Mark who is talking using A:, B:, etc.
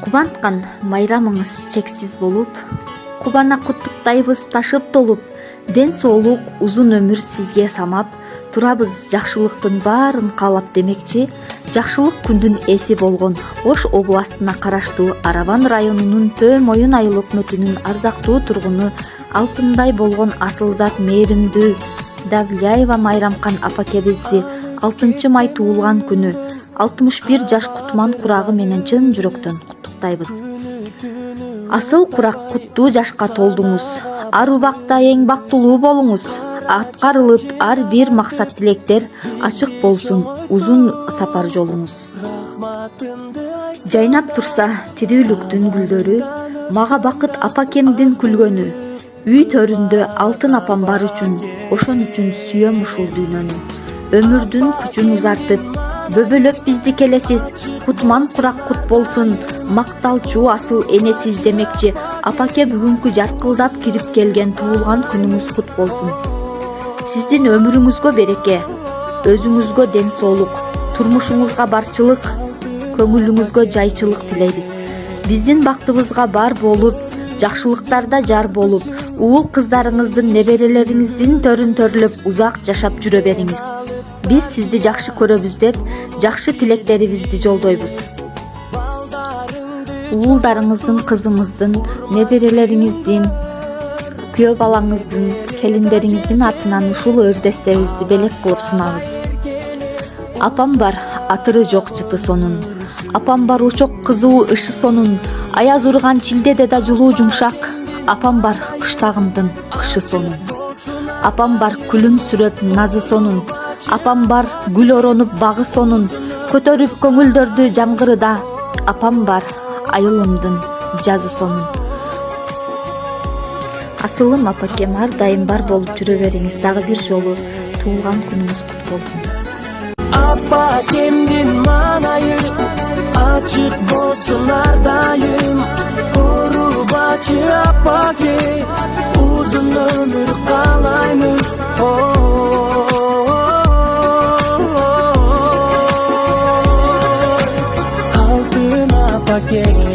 A: Кубанткан майрамыңыз чексиз болуп, кубана куттуктайбыз ташып толуп, ден соолук узун өмүр сизге самап, турабыз жакшылыктын баарын каалап демекчи, жакшылык күндүн эси болгон Ош областына караштуу Араван районунун Төө Моюн айыл өкмөтүнүн ардактуу тургуну, алтындай болгон асылзат мээримдүү Давляева Майрамкан апакебизди 6 май туулган күнү 61 жаш кутман курагы менен чын жүрөктөн куттуктайбыз. Асыл курак куттуу жашка толдуңуз, ар убакта эң бактылуу болуңуз. Аткарылып ар бир максат тилектер ачык болсун узун сапар жолуңуз. Жайнап турса тирүүлүктүн гүлдөрү, мага бакыт апакемдин күлгөнү. Үй төрүндө алтын апам бар үчүн, ошон үчүн сүйөм ушул дүйнөнү. Өмүрдүн күчүн узартып, бөбөлөп бизди келесиз, кутман курак кут болсун, макталчу асыл энесиз демекчи, апаке бүгүнкү жаркылдап кирип келген туулган күнүңүз кут болсун. Сиздин өмүрүңүзгө береке, өзүңүзгө ден соолук, турмушуңузга барчылык, көңүлүңүзгө жайчылык тилейбиз. Биздин бактыбызга бар болуп, жакшылыктарда жар болуп, уул кыздарыңыздын, неберелериңиздин төрүн төрлөп узак жашап жүрө бериңиз. Биз сизди жакшы көрөбүз деп, жакшы тилектерибизди жолдойбуз. Уулдарыңыздын, кызыңыздын, неберелериңиздин, күйөө балаңыздын, келиндериңиздин атынан ушул өрдестерибизди белек кылып сунабыз. Апам бар, атыры жок жыты сонун. Апам бар, учок кызуу ышы сонун. Аяз урган чилдеде да жылуу жумшак. Апам бар, кыштагымдын кышы сонун. Апам бар, күлүмсүрөп назы сонун. Апам бар, гүл оронуп багы сонун. Көтөрүп көңүлдөрдү жамгырыда. Апам бар, айылымдын жазы сонун. Асылым апакем ар дайым бар болуп жүрө бериңиз. Дагы бир жолу туулган күнүңүз кут болсун.
B: Апакемдин маанайы ачык болсун ар дайым. Урубачы апаке, узун өмүр каалаймыз. Алтын апаке.